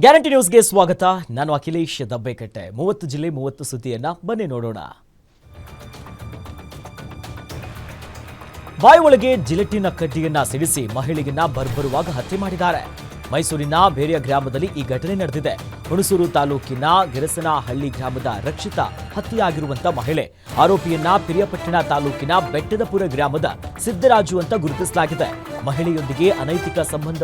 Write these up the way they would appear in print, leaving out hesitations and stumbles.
Guarantee ನ್ಯೂಸ್ಗೆ ಸ್ವಾಗತ. ನಾನು ಅಖಿಲೇಶ್ ದಬ್ಬೆಕಟ್ಟೆ. 30 ಜಿಲ್ಲೆ 30 ಸುದ್ದಿಯನ್ನ ಬನ್ನಿ ನೋಡೋಣ. ಬಾಯಿ ಒಳಗೆ ಜಿಲೆಟಿನ ಕಡ್ಡಿಯನ್ನ ಸಿಡಿಸಿ ಮಹಿಳೆಯನ್ನ ಬರ್ಬರುವಾಗ ಹತ್ಯೆ ಮಾಡಿದ್ದಾರೆ. ಮೈಸೂರಿನ ಬೇರಿಯ ಗ್ರಾಮದಲ್ಲಿ ಈ ಘಟನೆ ನಡೆದಿದೆ. ಹುಣಸೂರು ತಾಲೂಕಿನ ಗಿರಸನಹಳ್ಳಿ ಗ್ರಾಮದ ರಕ್ಷಿತಾ ಹತ್ಯೆಯಾಗಿರುವಂತ ಮಹಿಳೆ. ಆರೋಪಿಯನ್ನ ಪಿರಿಯಾಪಟ್ಟಣ ತಾಲೂಕಿನ ಬೆಟ್ಟದಪುರ ಗ್ರಾಮದ ಸಿದ್ದರಾಜು ಅಂತ ಗುರುತಿಸಲಾಗಿದೆ. ಮಹಿಳೆಯೊಂದಿಗೆ ಅನೈತಿಕ ಸಂಬಂಧ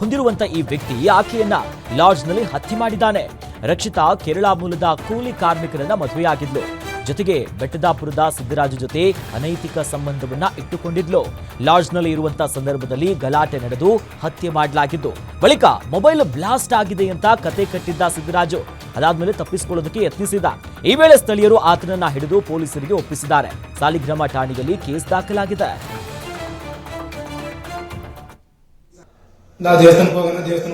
ಹೊಂದಿರುವಂತ ಈ ವ್ಯಕ್ತಿ ಆಕೆಯನ್ನ ಲಾಡ್ಜ್ನಲ್ಲಿ ಹತ್ಯೆ ಮಾಡಿದ್ದಾನೆ. ರಕ್ಷಿತಾ ಕೇರಳ ಮೂಲದ ಕೂಲಿ ಕಾರ್ಮಿಕರನ್ನ ಮದುವೆಯಾಗಿದ್ಲು. ಜೊತೆಗೆ ಬೆಟ್ಟದಾಪುರದ ಸಿದ್ದರಾಜು ಜೊತೆ ಅನೈತಿಕ ಸಂಬಂಧವನ್ನ ಇಟ್ಟುಕೊಂಡಿದ್ಲು. ಲಾಡ್ಜ್ನಲ್ಲಿ ಇರುವಂತಹ ಸಂದರ್ಭದಲ್ಲಿ ಗಲಾಟೆ ನಡೆದು ಹತ್ಯೆ ಮಾಡಲಾಗಿದ್ದು, ಬಳಿಕ ಮೊಬೈಲ್ ಬ್ಲಾಸ್ಟ್ ಆಗಿದೆ ಅಂತ ಕತೆ ಕಟ್ಟಿದ್ದ ಸಿದ್ದರಾಜು ಅದಾದ್ಮೇಲೆ ತಪ್ಪಿಸಿಕೊಳ್ಳೋದಕ್ಕೆ ಯತ್ನಿಸಿದ. ಈ ವೇಳೆ ಸ್ಥಳೀಯರು ಆತನನ್ನ ಹಿಡಿದು ಪೊಲೀಸರಿಗೆ ಒಪ್ಪಿಸಿದ್ದಾರೆ. ಸಾಲಿಗ್ರಾಮ ಠಾಣೆಯಲ್ಲಿ ಕೇಸ್ ದಾಖಲಾಗಿದೆ. ನಾವು ದೇವಸ್ಥಾನಕ್ಕೆ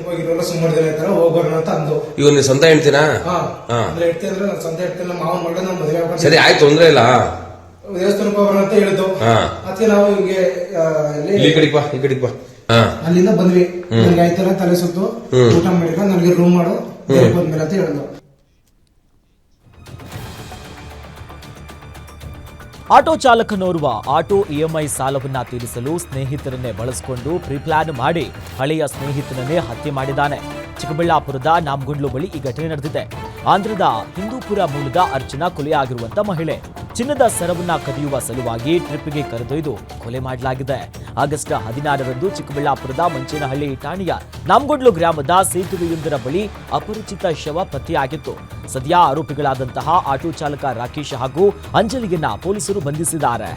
ಹೋಗಿರೋಲ್ಲ, ಸುಮಾರು ಜನ ಇರ್ತಾರ, ಹೋಗೋಣ ಅಂತ ಅಂದು. ಇವ್ ನೀವು ಸ್ವಂತ ಹೇಳ್ತೀರಾ? ಹೇಳ್ತಿ ಅಂದ್ರೆ ನಾನು ಸ್ವಂತ ಹೇಳ್ತೀನಿ, ನಮ್ಮ ಮಾವನ ಮಗಳ ನಮ್ಮ ಮದುವೆ. ಸರಿ, ಆಯ್ತು, ತೊಂದ್ರೆ ಇಲ್ಲ. ದೇವಸ್ಥಾನಕ್ಕೆ ಹೋಗೋಣ ಅಂತ ಹೇಳಿದ್ದು. ಅದಕ್ಕೆ ನಾವು ಹಿಂಗೆ ಅಲ್ಲಿಂದ ಬಂದ್ವಿ. ನನಗೆ ಆಯ್ತಾರ ತಲೆ ಸುತ್ತು, ಊಟ ಮಾಡಿಕ ನನಗೆ ರೂಮ್ ಮಾಡು ಬಂದ್ಮೇಲೆ ಅಂತ ಹೇಳಿದ್ರು. ಆಟೋ ಚಾಲಕನೋರ್ವ ಆಟೋ ಇಎಂಐ ಸಾಲವನ್ನ ತೀರಿಸಲು ಸ್ನೇಹಿತರನ್ನೇ ಬಳಸಿಕೊಂಡು ಪ್ರಿಪ್ಲಾನ್ ಮಾಡಿ ಹಳೆಯ ಸ್ನೇಹಿತನನ್ನೇ ಹತ್ಯೆ ಮಾಡಿದ್ದಾನೆ. ಚಿಕ್ಕಬಳ್ಳಾಪುರದ ನಾಮಗುಂಡ್ಲು ಬಳಿ ಈ ಘಟನೆ ನಡೆದಿದೆ. ಆಂಧ್ರದ ಹಿಂದೂಪುರ ಮೂಲದ ಅರ್ಚನಾ ಕೊಲೆಯಾಗಿರುವಂತ ಮಹಿಳೆ. ಚಿನ್ನದ ಸರವನ್ನ ಕದಿಯುವ ಸಲುವಾಗಿ ಟ್ರಿಪ್ಗೆ ಕರೆದೊಯ್ದು ಕೊಲೆ ಮಾಡಲಾಗಿದೆ. ಆಗಸ್ಟ್ 16ರಂದು ಚಿಕ್ಕಬಳ್ಳಾಪುರದ ಮಂಚೇನಹಳ್ಳಿ ಠಾಣೆಯ ನಾಮಗುಂಡ್ಲು ಗ್ರಾಮದ ಸೇತುವೆಯೊಂದರ ಬಳಿ ಅಪರಿಚಿತ ಶವ ಪತ್ತೆಯಾಗಿತ್ತು. ಸದ್ಯ ಆರೋಪಿಗಳಾದಂತಹ ಆಟೋ ಚಾಲಕ ರಾಕೇಶ್ ಹಾಗೂ ಅಂಜಲಿಯನ್ನ ಪೊಲೀಸರು ಬಂಧಿಸಿದ್ದಾರೆ.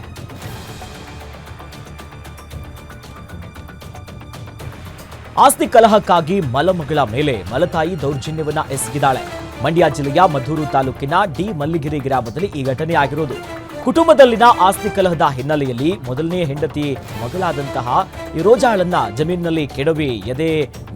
ಆಸ್ತಿ ಕಲಹಕ್ಕಾಗಿ ಮಲಮಗಳ ಮೇಲೆ ಮಲತಾಯಿ ದೌರ್ಜನ್ಯವನ್ನ ಎಸಗಿದ್ದಾಳೆ. ಮಂಡ್ಯ ಜಿಲ್ಲೆಯ ಮದ್ದೂರು ತಾಲೂಕಿನ ಡಿ ಮಲ್ಲಿಗಿರಿ ಗ್ರಾಮದಲ್ಲಿ ಈ ಘಟನೆಯಾಗಿರೋದು. ಕುಟುಂಬದಲ್ಲಿನ ಆಸ್ತಿ ಕಲಹದ ಹಿನ್ನೆಲೆಯಲ್ಲಿ ಮೊದಲನೇ ಹೆಂಡತಿ ಮಗಳಾದಂತಹ ಈ ರೋಜಾಳನ್ನ ಜಮೀನಿನಲ್ಲಿ ಕೆಡವಿ ಎದೆ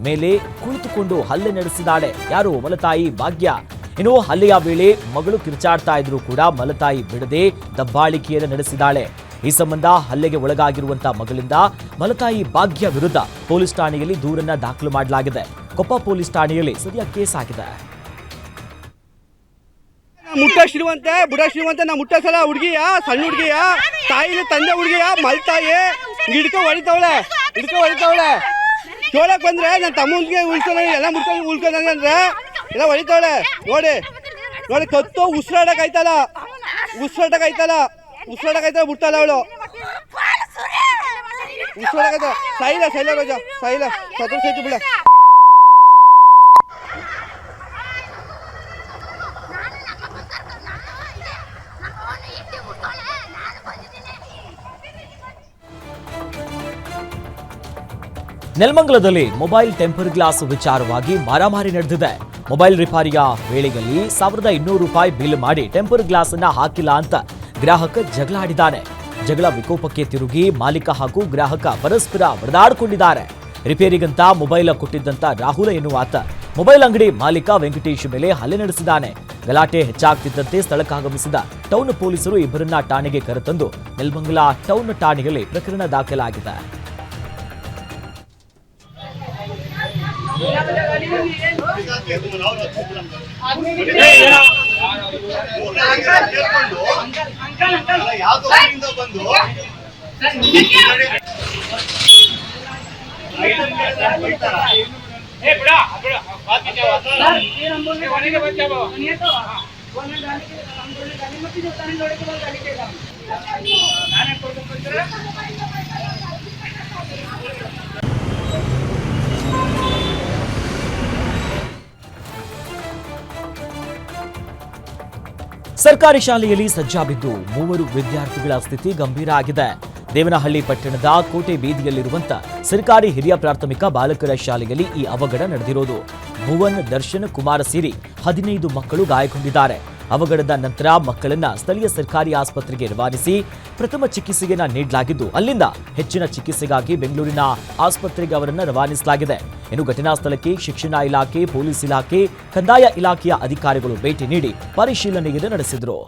ಮೇಲೆ ಕುಳಿತುಕೊಂಡು ಹಲ್ಲೆ ನಡೆಸಿದ್ದಾಳೆ. ಯಾರು? ಮಲತಾಯಿ ಭಾಗ್ಯ. ಇನ್ನು ಹಲ್ಲೆಯ ವೇಳೆ ಮಗಳು ಕಿರ್ಚಾಡ್ತಾ ಇದ್ರು ಕೂಡ ಮಲತಾಯಿ ಬಿಡದೆ ದಬ್ಬಾಳಿಕೆಯನ್ನು ನಡೆಸಿದ್ದಾಳೆ. ಈ ಸಂಬಂಧ ಹಲ್ಲೆಗೆ ಒಳಗಾಗಿರುವಂತಹ ಮಗಳಿಂದ ಮಲತಾಯಿ ಭಾಗ್ಯ ವಿರುದ್ಧ ಪೊಲೀಸ್ ಠಾಣೆಯಲ್ಲಿ ದೂರನ್ನ ದಾಖಲು ಮಾಡಲಾಗಿದೆ. ಕೊಪ್ಪ ಪೊಲೀಸ್ ಠಾಣೆಯಲ್ಲಿ ಸದ್ಯ ಕೇಸ್ ಆಗಿದೆ. ಮುಟ್ಟ ಶ್ರೀಮಂತೆ ಬುಡ ಶ್ರೀಮಂತೆ ನಾ ಮುಟ್ಟ ಸಲ ಹುಡುಗಿಯ ಸಣ್ಣ ಹುಡುಗಿಯ ತಾಯಿನ ತಂದೆ ಹುಡುಗಿಯ ಮಲ್ತಾಯಿ ಹಿಡ್ಕೊ ಹೊಡಿತಾವಳೆ ಚೋಳಕ್ ಬಂದ್ರೆ ನನ್ನ ತಮ್ಮನಿಗೆ ಉಳ್ಕೊಂಡು ಎಲ್ಲ ಮುಟ್ಕೊಂಡು ಉಳ್ಕೊಂಡಂಗೆ ಅಂದ್ರೆ ಎಲ್ಲ ಹೊಡಿತಾವಳೆ. ನೋಡಿ ಕತ್ತು ಉಸಿರಾಡಕ್ ಆಯ್ತಲ್ಲ ಬಿಡ್ತಾಳ ಅವಳು. ಉಸಿರಾಡಕ ಸೈಲ ರೋಜ ಸೈಲ ಸತ್ರ ಸೈತು ಬಿಡ. ನೆಲಮಂಗಲದಲ್ಲಿ ಮೊಬೈಲ್ ಟೆಂಪರ್ ಗ್ಲಾಸ್ ವಿಚಾರವಾಗಿ ಮಾರಾಮಾರಿ ನಡೆದಿದೆ. ಮೊಬೈಲ್ ರಿಪಾರಿಯ ವೇಳೆಯಲ್ಲಿ ₹1200 ಬಿಲ್ ಮಾಡಿ ಟೆಂಪರ್ ಗ್ಲಾಸ್ ಅನ್ನ ಹಾಕಿಲ್ಲ ಅಂತ ಗ್ರಾಹಕ ಜಗಳ ಆಡಿದ್ದಾನೆ. ಜಗಳ ವಿಕೋಪಕ್ಕೆ ತಿರುಗಿ ಮಾಲೀಕ ಹಾಗೂ ಗ್ರಾಹಕ ಪರಸ್ಪರ ಬಡಿದಾಡಿಕೊಂಡಿದ್ದಾರೆ. ರಿಪೇರಿಗಂತ ಮೊಬೈಲ್ ಕೊಟ್ಟಿದ್ದಂತ ರಾಹುಲ ಎನ್ನುವಾತ ಮೊಬೈಲ್ ಅಂಗಡಿ ಮಾಲೀಕ ವೆಂಕಟೇಶ್ ಮೇಲೆ ಹಲ್ಲೆ ನಡೆಸಿದ್ದಾನೆ. ಗಲಾಟೆ ಹೆಚ್ಚಾಗ್ತಿದ್ದಂತೆ ಸ್ಥಳಕ್ಕಾಗಮಿಸಿದ ಟೌನ್ ಪೊಲೀಸರು ಇಬ್ಬರನ್ನ ಠಾಣೆಗೆ ಕರೆತಂದು ನೆಲಮಂಗಲ ಟೌನ್ ಠಾಣೆಯಲ್ಲಿ ಪ್ರಕರಣ ದಾಖಲಾಗಿದೆ. ಸರ್ಕಾರಿ ಶಾಲೆಯಲ್ಲಿ ಸಜ್ಜಾಬಿದ್ದು 3 ವಿದ್ಯಾರ್ಥಿಗಳ ಸ್ಥಿತಿ ಗಂಭೀರ ಆಗಿದೆ. ದೇವನಹಳ್ಳಿ ಪಟ್ಟಣದ ಕೋಟೆ ಬೀದಿಯಲ್ಲಿರುವಂತ ಸರ್ಕಾರಿ ಹಿರಿಯ ಪ್ರಾಥಮಿಕ ಬಾಲಕರ ಶಾಲೆಯಲ್ಲಿ ಈ ಅವಘಡ ನಡೆದಿರೋದು. ಭುವನ್, ದರ್ಶನ್, ಕುಮಾರ ಸೇರಿ 15 ಮಕ್ಕಳು ಗಾಯಗೊಂಡಿದ್ದಾರೆ. ಅವಘಡದ ನಂತರ ಮಕ್ಕಳನ್ನ ಸ್ಥಳೀಯ ಸರ್ಕಾರಿ ಆಸ್ಪತ್ರೆಗೆ ರವಾನಿಸಿ ಪ್ರಥಮ ಚಿಕಿತ್ಸೆಯನ್ನ ನೀಡಲಾಗಿದ್ದು, ಅಲ್ಲಿಂದ ಹೆಚ್ಚಿನ ಚಿಕಿತ್ಸೆಗಾಗಿ ಬೆಂಗಳೂರಿನ ಆಸ್ಪತ್ರೆಗೆ ಅವರನ್ನು ರವಾನಿಸಲಾಗಿದೆ. ಇನ್ನು ಘಟನಾ ಸ್ಥಳಕ್ಕೆ ಶಿಕ್ಷಣ ಇಲಾಖೆ, ಪೊಲೀಸ್ ಇಲಾಖೆ, ಕಂದಾಯ ಇಲಾಖೆಯ ಅಧಿಕಾರಿಗಳು ಭೇಟಿ ನೀಡಿ ಪರಿಶೀಲನೆಯನ್ನು ನಡೆಸಿದರು.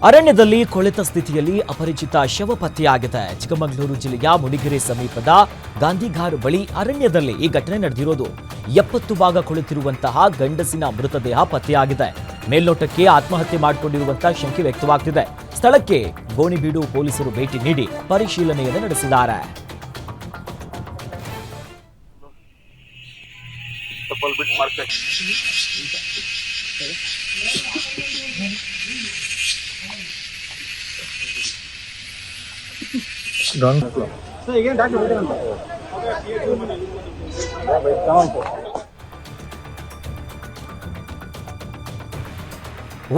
ಅರಣ್ಯದಲ್ಲಿ ಕೊಳೆತ ಸ್ಥಿತಿಯಲ್ಲಿ ಅಪರಿಚಿತ ಶವ ಪತ್ತೆಯಾಗಿದೆ. ಚಿಕ್ಕಮಗಳೂರು ಜಿಲ್ಲೆಯ ಮುಡಿಗೆರೆ ಸಮೀಪದ ಗಾಂಧಿಘಾರ್ ಬಳಿ ಅರಣ್ಯದಲ್ಲಿ ಈ ಘಟನೆ ನಡೆದಿರೋದು. 70 ಭಾಗ ಕೊಳೆತಿರುವಂತಹ ಗಂಡಸಿನ ಮೃತದೇಹ ಪತ್ತೆಯಾಗಿದೆ. ಮೇಲ್ನೋಟಕ್ಕೆ ಆತ್ಮಹತ್ಯೆ ಮಾಡಿಕೊಂಡಿರುವಂತಹ ಶಂಕೆ ವ್ಯಕ್ತವಾಗ್ತಿದೆ. ಸ್ಥಳಕ್ಕೆ ಗೋಣಿಬೀಡು ಪೊಲೀಸರು ಭೇಟಿ ನೀಡಿ ಪರಿಶೀಲನೆಯನ್ನು ನಡೆಸಿದ್ದಾರೆ.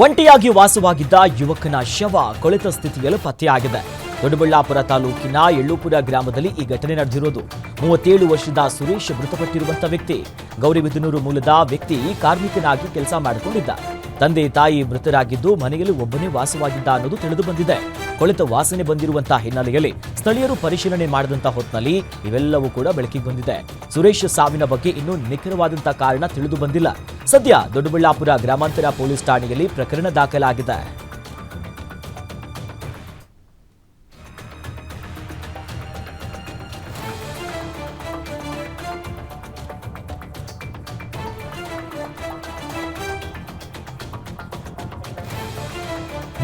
ಒಂಟಿಯಾಗಿ ವಾಸವಾಗಿದ್ದ ಯುವಕನ ಶವ ಕೊಳೆತ ಸ್ಥಿತಿಯಲ್ಲಿ ಪತ್ತೆಯಾಗಿದೆ. ದೊಡ್ಡಬಳ್ಳಾಪುರ ತಾಲೂಕಿನ ಎಳ್ಳೂಪುರ ಗ್ರಾಮದಲ್ಲಿ ಈ ಘಟನೆ ನಡೆದಿರೋದು. 37 ವರ್ಷದ ಸುರೇಶ್ ಮೃತಪಟ್ಟಿರುವಂತಹ ವ್ಯಕ್ತಿ. ಗೌರಿಬಿದನೂರು ಮೂಲದ ವ್ಯಕ್ತಿ ಕಾರ್ಮಿಕನಾಗಿ ಕೆಲಸ ಮಾಡಿಕೊಂಡಿದ್ದ. ತಂದೆ ತಾಯಿ ಮೃತರಾಗಿದ್ದು ಮನೆಯಲ್ಲಿ ಒಬ್ಬನೇ ವಾಸವಾಗಿದ್ದ ಅನ್ನೋದು ತಿಳಿದು ಬಂದಿದೆ. ಕೊಳೆತ ವಾಸನೆ ಬಂದಿರುವಂತಹ ಹಿನ್ನೆಲೆಯಲ್ಲಿ ಸ್ಥಳೀಯರು ಪರಿಶೀಲನೆ ಮಾಡಿದಂತಹ ಹೊತ್ತಿನಲ್ಲಿ ಇವೆಲ್ಲವೂ ಕೂಡ ಬೆಳಕಿಗೆ ಬಂದಿದೆ. ಸುರೇಶ್ ಸಾವಿನ ಬಗ್ಗೆ ಇನ್ನೂ ನಿಖರವಾದಂತಹ ಕಾರಣ ತಿಳಿದು ಬಂದಿಲ್ಲ. ಸದ್ಯ ದೊಡ್ಡಬಳ್ಳಾಪುರ ಗ್ರಾಮಾಂತರ ಪೊಲೀಸ್ ಠಾಣೆಯಲ್ಲಿ ಪ್ರಕರಣ ದಾಖಲಾಗಿದೆ.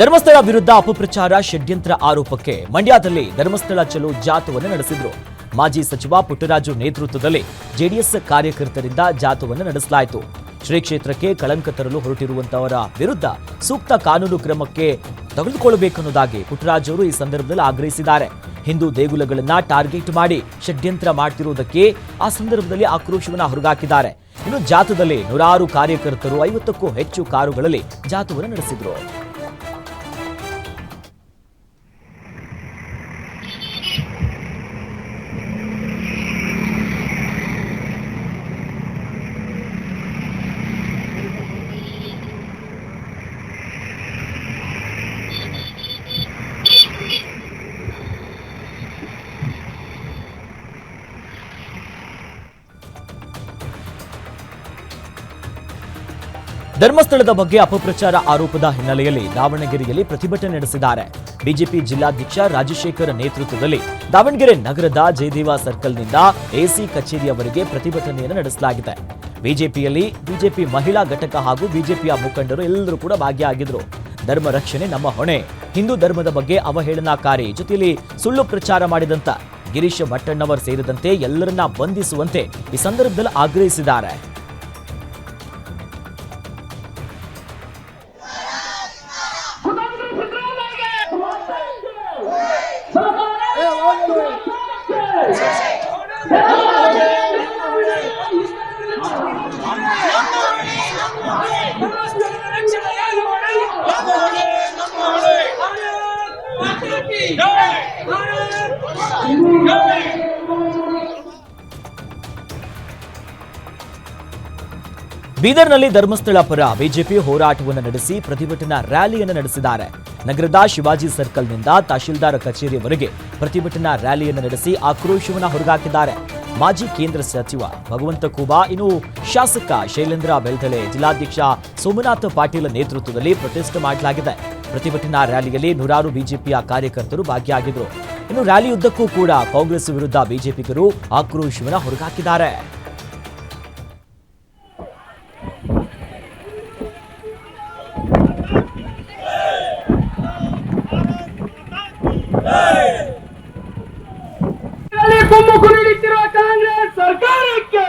ಧರ್ಮಸ್ಥಳ ವಿರುದ್ಧ ಅಪಪ್ರಚಾರ ಷಡ್ಯಂತ್ರ ಆರೋಪಕ್ಕೆ ಮಂಡ್ಯದಲ್ಲಿ ಧರ್ಮಸ್ಥಳ ಚಲೋ ಜಾಥಾವನ್ನು ನಡೆಸಿದ್ರು. ಮಾಜಿ ಸಚಿವ ಪುಟ್ಟರಾಜು ನೇತೃತ್ವದಲ್ಲಿ ಜೆಡಿಎಸ್ ಕಾರ್ಯಕರ್ತರಿಂದ ಜಾಥಾವನ್ನು ನಡೆಸಲಾಯಿತು. ಶ್ರೀ ಕ್ಷೇತ್ರಕ್ಕೆ ಕಳಂಕ ತರಲು ಹೊರಟಿರುವಂತವರ ವಿರುದ್ಧ ಸೂಕ್ತ ಕಾನೂನು ಕ್ರಮಕ್ಕೆ ತೆಗೆದುಕೊಳ್ಳಬೇಕೆನ್ನುವುದಾಗಿ ಪುಟ್ಟರಾಜು ಅವರು ಈ ಸಂದರ್ಭದಲ್ಲಿ ಆಗ್ರಹಿಸಿದ್ದಾರೆ. ಹಿಂದೂ ದೇಗುಲಗಳನ್ನ ಟಾರ್ಗೆಟ್ ಮಾಡಿ ಷಡ್ಯಂತ್ರ ಮಾಡ್ತಿರುವುದಕ್ಕೆ ಆ ಸಂದರ್ಭದಲ್ಲಿ ಆಕ್ರೋಶವನ್ನು ಹೊರಗಾಕಿದ್ದಾರೆ. ಇನ್ನು ಜಾಥಾದಲ್ಲಿ 100 ಕಾರ್ಯಕರ್ತರು 50ಕ್ಕೂ ಹೆಚ್ಚು ಕಾರುಗಳಲ್ಲಿ ಜಾಥಾವನ್ನು ನಡೆಸಿದ್ರು. ಧರ್ಮಸ್ಥಳದ ಬಗ್ಗೆ ಅಪಪ್ರಚಾರ ಆರೋಪದ ಹಿನ್ನೆಲೆಯಲ್ಲಿ ದಾವಣಗೆರೆಯಲ್ಲಿ ಪ್ರತಿಭಟನೆ ನಡೆಸಿದ್ದಾರೆ. ಬಿಜೆಪಿ ಜಿಲ್ಲಾಧ್ಯಕ್ಷ ರಾಜಶೇಖರ್ ನೇತೃತ್ವದಲ್ಲಿ ದಾವಣಗೆರೆ ನಗರದ ಜಯದೇವ ಸರ್ಕಲ್ನಿಂದ ಎಸಿ ಕಚೇರಿಯವರೆಗೆ ಪ್ರತಿಭಟನೆಯನ್ನು ನಡೆಸಲಾಗಿದೆ. ಬಿಜೆಪಿ ಮಹಿಳಾ ಘಟಕ ಹಾಗೂ ಬಿಜೆಪಿಯ ಮುಖಂಡರು ಎಲ್ಲರೂ ಕೂಡ ಭಾಗಿಯಾಗಿದ್ರು. ಧರ್ಮ ರಕ್ಷಣೆ ನಮ್ಮ ಹೊಣೆ, ಹಿಂದೂ ಧರ್ಮದ ಬಗ್ಗೆ ಅವಹೇಳನಕಾರಿ ಜೊತೆಯಲ್ಲಿ ಸುಳ್ಳು ಪ್ರಚಾರ ಮಾಡಿದಂತ ಗಿರೀಶ್ ಭಟ್ಟಣ್ಣವರ್ ಸೇರಿದಂತೆ ಎಲ್ಲರನ್ನ ಬಂಧಿಸುವಂತೆ ಈ ಸಂದರ್ಭದಲ್ಲಿ ಆಗ್ರಹಿಸಿದ್ದಾರೆ. ಬೀದರ್ನಲ್ಲಿ ಧರ್ಮಸ್ಥಳ ಪರ ಬಿಜೆಪಿ ಹೋರಾಟವನ್ನು ನಡೆಸಿ ಪ್ರತಿಭಟನಾ ರ್ಯಾಲಿಯನ್ನು ನಡೆಸಿದ್ದಾರೆ. ನಗರದ ಶಿವಾಜಿ ಸರ್ಕಲ್ನಿಂದ ತಹಶೀಲ್ದಾರ್ ಕಚೇರಿಯವರೆಗೆ ಪ್ರತಿಭಟನಾ ರ್ಯಾಲಿಯನ್ನು ನಡೆಸಿ ಆಕ್ರೋಶವನ್ನು ಹೊರಗಾಕಿದ್ದಾರೆ. ಮಾಜಿ ಕೇಂದ್ರ ಸಚಿವ ಭಗವಂತ ಖೂಬಾ, ಇನ್ನು ಶಾಸಕ ಶೈಲೇಂದ್ರ ಬೆಳ್ತಳೆ, ಜಿಲ್ಲಾಧ್ಯಕ್ಷ ಸೋಮನಾಥ್ ಪಾಟೀಲ್ ನೇತೃತ್ವದಲ್ಲಿ ಪ್ರೊಟೆಸ್ಟ್ ಮಾಡಲಾಗಿದೆ. ಪ್ರತಿಭಟನಾ ರ್ಯಾಲಿಯಲ್ಲಿ 100 ಬಿಜೆಪಿಯ ಕಾರ್ಯಕರ್ತರು ಭಾಗಿಯಾಗಿದ್ದರು. ಇನ್ನು ರ್ಯಾಲಿಯುದ್ದಕ್ಕೂ ಕೂಡ ಕಾಂಗ್ರೆಸ್ ವಿರುದ್ಧ ಬಿಜೆಪಿಗರು ಆಕ್ರೋಶವನ್ನು ಹೊರಗಾಕಿದ್ದಾರೆ. ಕುಮ್ಮಕ್ಕು ನೀಡುತ್ತಿರುವ ಕಾಂಗ್ರೆಸ್ ಸರ್ಕಾರಕ್ಕೆ